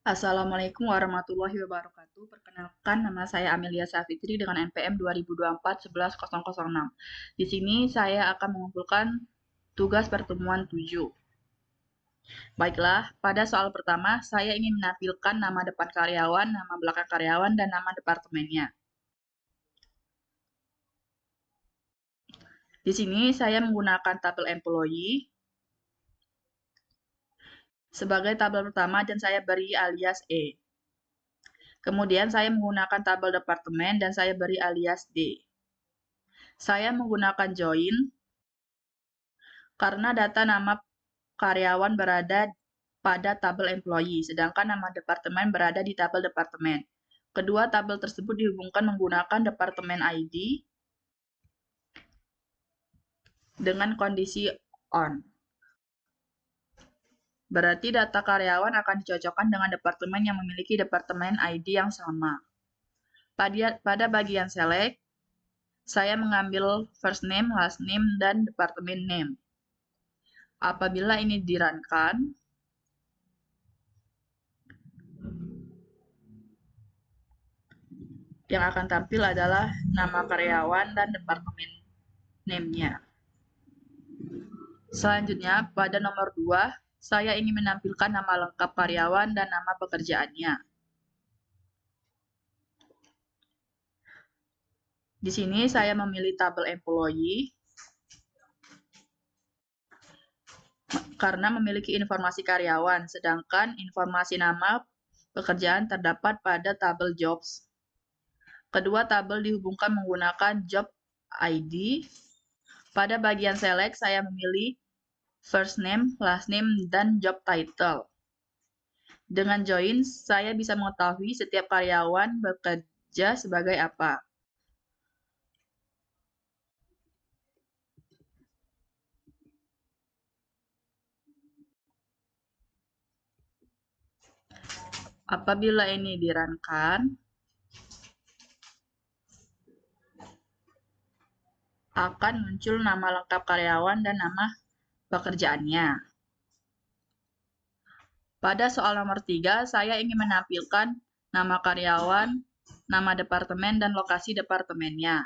Assalamualaikum warahmatullahi wabarakatuh. Perkenalkan, nama saya Amelia Safitri dengan NPM 2024-11006. Di sini saya akan mengumpulkan tugas pertemuan 7. Baiklah, pada soal pertama, saya ingin menampilkan nama depan karyawan, nama belakang karyawan, dan nama departemennya. Di sini saya menggunakan tabel employee sebagai tabel pertama dan saya beri alias E. Kemudian saya menggunakan tabel departemen dan saya beri alias D. Saya menggunakan join karena data nama karyawan berada pada tabel employee, sedangkan nama departemen berada di tabel departemen. Kedua tabel tersebut dihubungkan menggunakan departemen ID dengan kondisi on. Berarti data karyawan akan dicocokkan dengan departemen yang memiliki departemen ID yang sama. Pada bagian select, saya mengambil first name, last name, dan departemen name. Apabila ini di-run-kan, yang akan tampil adalah nama karyawan dan departemen name-nya. Selanjutnya, pada nomor 2, saya ingin menampilkan nama lengkap karyawan dan nama pekerjaannya. Di sini saya memilih tabel employee karena memiliki informasi karyawan, sedangkan informasi nama pekerjaan terdapat pada tabel jobs. Kedua tabel dihubungkan menggunakan job ID. Pada bagian select, saya memilih first name, last name, dan job title. Dengan join, saya bisa mengetahui setiap karyawan bekerja sebagai apa. Apabila ini di-run-kan, akan muncul nama lengkap karyawan dan nama pekerjaannya. Pada soal nomor 3, saya ingin menampilkan nama karyawan, nama departemen, dan lokasi departemennya.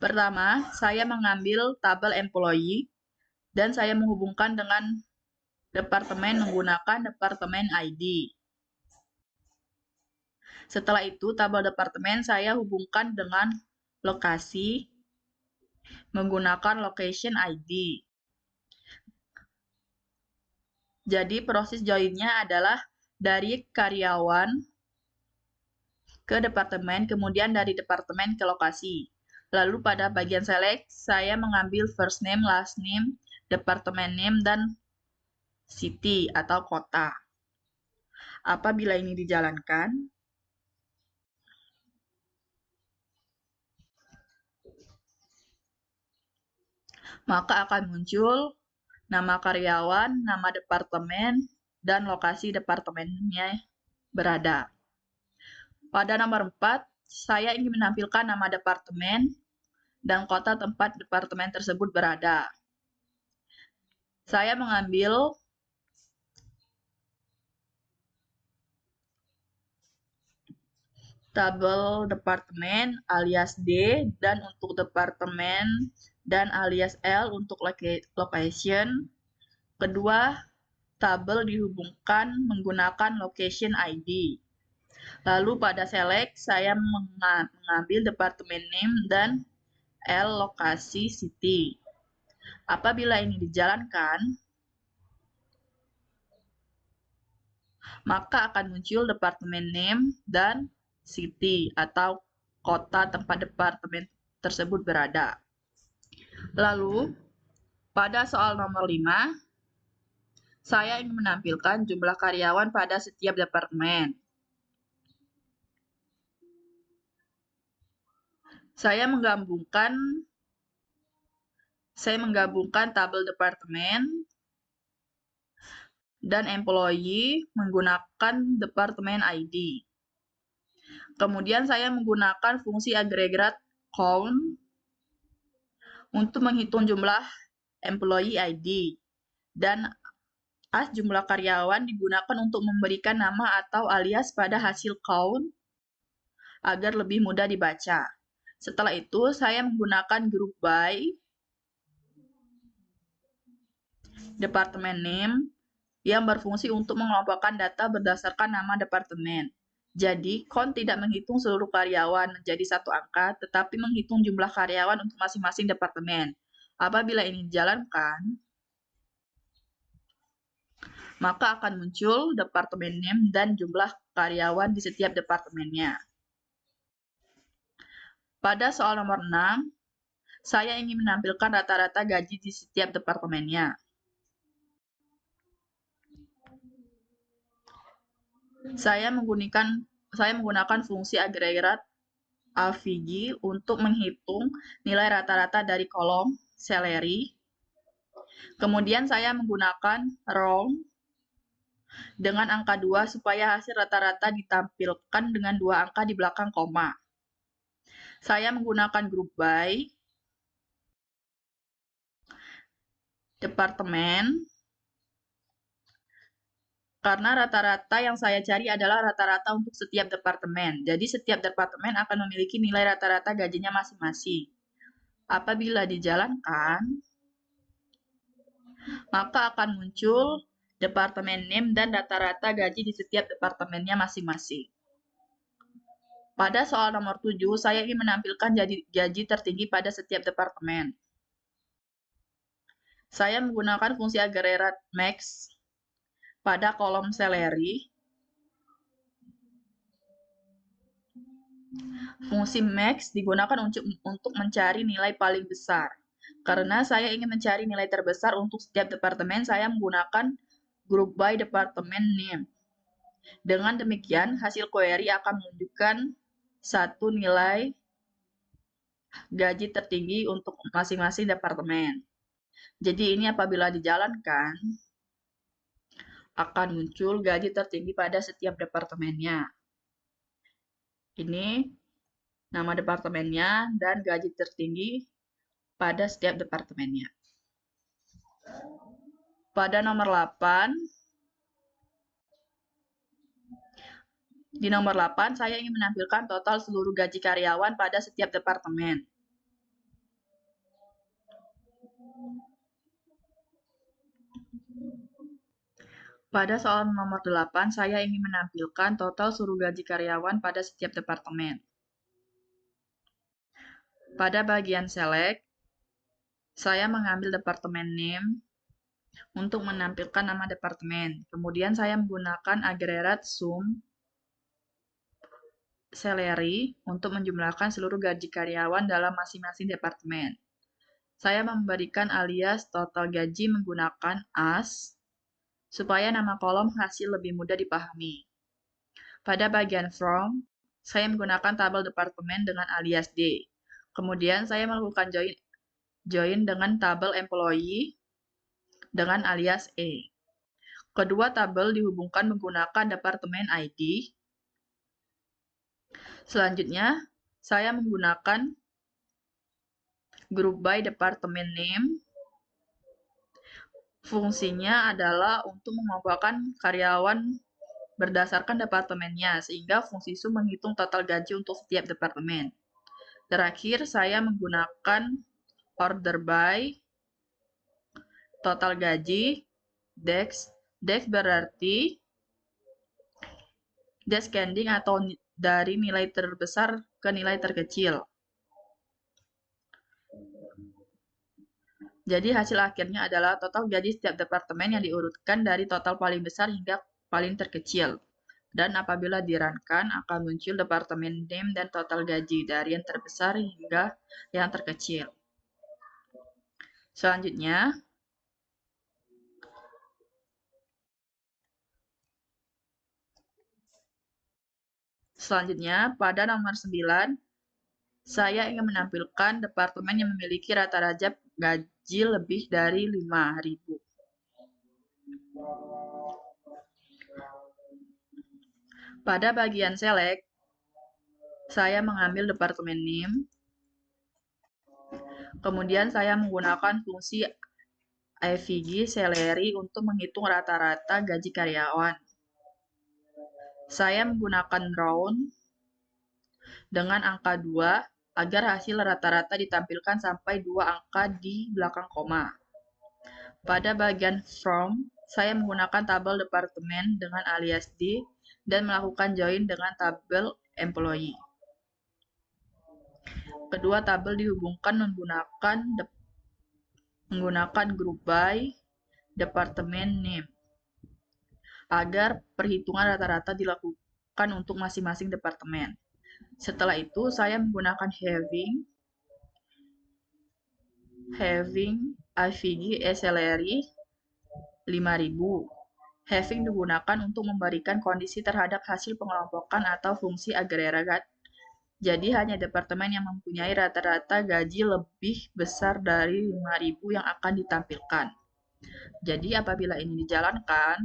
Pertama, saya mengambil tabel employee dan saya menghubungkan dengan departemen menggunakan departemen ID. Setelah itu, tabel departemen saya hubungkan dengan lokasi menggunakan location ID. Jadi, proses join-nya adalah dari karyawan ke departemen, kemudian dari departemen ke lokasi. Lalu pada bagian select, saya mengambil first name, last name, departemen name, dan city atau kota. Apabila ini dijalankan, maka akan muncul nama karyawan, nama departemen, dan lokasi departemennya berada. Pada nomor 4, saya ingin menampilkan nama departemen dan kota tempat departemen tersebut berada. Saya mengambil tabel departemen alias D dan untuk departemen dan alias L untuk location. Kedua tabel dihubungkan menggunakan location ID. Lalu pada select saya mengambil departemen name dan L lokasi city. Apabila ini dijalankan, maka akan muncul departemen name dan city atau kota tempat departemen tersebut berada. Lalu, pada soal nomor 5, saya ingin menampilkan jumlah karyawan pada setiap departemen. Saya menggabungkan tabel departemen dan employee menggunakan departemen ID. Kemudian saya menggunakan fungsi agregat count untuk menghitung jumlah employee ID. dan as jumlah karyawan digunakan untuk memberikan nama atau alias pada hasil count agar lebih mudah dibaca. Setelah itu, saya menggunakan group by department name yang berfungsi untuk mengelompokkan data berdasarkan nama departemen. Jadi, count tidak menghitung seluruh karyawan menjadi satu angka, tetapi menghitung jumlah karyawan untuk masing-masing departemen. Apabila ini dijalankan, maka akan muncul departemen name dan jumlah karyawan di setiap departemennya. Pada soal nomor 6, saya ingin menampilkan rata-rata gaji di setiap departemennya. Saya menggunakan fungsi agregat AVG untuk menghitung nilai rata-rata dari kolom salary. Kemudian saya menggunakan round dengan angka 2 supaya hasil rata-rata ditampilkan dengan 2 angka di belakang koma. Saya menggunakan group by departemen karena rata-rata yang saya cari adalah rata-rata untuk setiap departemen. Jadi setiap departemen akan memiliki nilai rata-rata gajinya masing-masing. Apabila dijalankan, maka akan muncul departemen name dan rata-rata gaji di setiap departemennya masing-masing. Pada soal nomor 7, saya ingin menampilkan gaji tertinggi pada setiap departemen. Saya menggunakan fungsi agregat max pada kolom salary. Fungsi max digunakan untuk mencari nilai paling besar. Karena saya ingin mencari nilai terbesar untuk setiap departemen, saya menggunakan group by department name. Dengan demikian, hasil query akan menunjukkan satu nilai gaji tertinggi untuk masing-masing departemen. Jadi ini apabila dijalankan, akan muncul gaji tertinggi pada setiap departemennya. Ini nama departemennya dan gaji tertinggi pada setiap departemennya. Pada nomor 8, di nomor 8, saya ingin menampilkan total seluruh gaji karyawan pada setiap departemen. Pada soal nomor 8, saya ingin menampilkan total seluruh gaji karyawan pada setiap departemen. Pada bagian select, saya mengambil departemen name untuk menampilkan nama departemen. Kemudian saya menggunakan agregat sum salary untuk menjumlahkan seluruh gaji karyawan dalam masing-masing departemen. Saya memberikan alias total gaji menggunakan as, supaya nama kolom hasil lebih mudah dipahami. Pada bagian from, saya menggunakan tabel departemen dengan alias D. Kemudian saya melakukan join dengan tabel employee dengan alias E. Kedua tabel dihubungkan menggunakan departemen ID. Selanjutnya, saya menggunakan group by department name. Fungsinya adalah untuk mengelompokkan karyawan berdasarkan departemennya, sehingga fungsi sum menghitung total gaji untuk setiap departemen. Terakhir, saya menggunakan order by total gaji DEX. DEX berarti descending atau dari nilai terbesar ke nilai terkecil. Jadi hasil akhirnya adalah total gaji setiap departemen yang diurutkan dari total paling besar hingga paling terkecil. Dan apabila di-run-kan akan muncul departemen name dan total gaji dari yang terbesar hingga yang terkecil. Selanjutnya, pada nomor 9, saya ingin menampilkan departemen yang memiliki rata-rata gaji lebih dari 5.000. Pada bagian select, saya mengambil departemen name. Kemudian saya menggunakan fungsi IVG, salary untuk menghitung rata-rata gaji karyawan. Saya menggunakan round dengan angka 2 agar hasil rata-rata ditampilkan sampai 2 angka di belakang koma. Pada bagian from, saya menggunakan tabel departemen dengan alias D dan melakukan join dengan tabel employee. Kedua tabel dihubungkan menggunakan group by departemen name agar perhitungan rata-rata dilakukan untuk masing-masing departemen. Setelah itu, saya menggunakan having IVG salary 5.000. Having digunakan untuk memberikan kondisi terhadap hasil pengelompokan atau fungsi agregat. Jadi hanya departemen yang mempunyai rata-rata gaji lebih besar dari 5.000 yang akan ditampilkan. Jadi apabila ini dijalankan,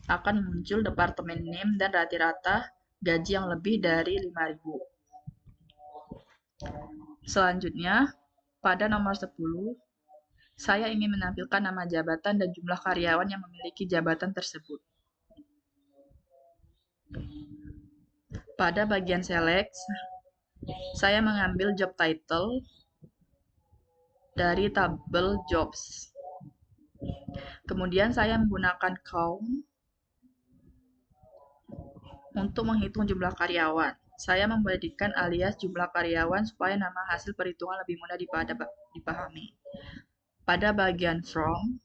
akan muncul departemen name dan rata-rata gaji yang lebih dari 5.000. Selanjutnya, pada nomor 10, saya ingin menampilkan nama jabatan dan jumlah karyawan yang memiliki jabatan tersebut. Pada bagian select, saya mengambil job title dari tabel jobs. Kemudian saya menggunakan count untuk menghitung jumlah karyawan. Saya memberikan alias jumlah karyawan supaya nama hasil perhitungan lebih mudah dipahami. Pada bagian from,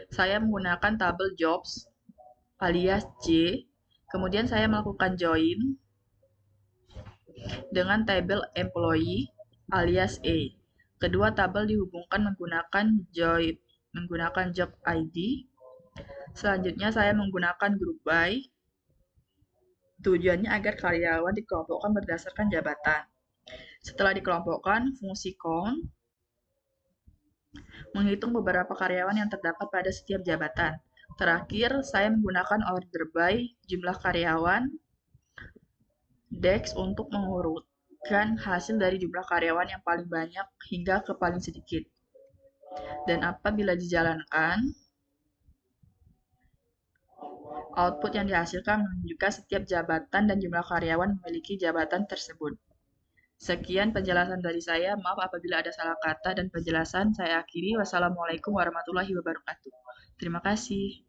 saya menggunakan tabel jobs alias J. Kemudian saya melakukan join dengan tabel employee alias E. Kedua tabel dihubungkan menggunakan job ID. Selanjutnya saya menggunakan group by. Tujuannya agar karyawan dikelompokkan berdasarkan jabatan. Setelah dikelompokkan, fungsi count menghitung beberapa karyawan yang terdapat pada setiap jabatan. Terakhir, saya menggunakan order by jumlah karyawan DEX untuk mengurutkan hasil dari jumlah karyawan yang paling banyak hingga ke paling sedikit. Dan apabila dijalankan, output yang dihasilkan menunjukkan setiap jabatan dan jumlah karyawan memiliki jabatan tersebut. Sekian penjelasan dari saya. Maaf apabila ada salah kata dan penjelasan. Saya akhiri. Wassalamualaikum warahmatullahi wabarakatuh. Terima kasih.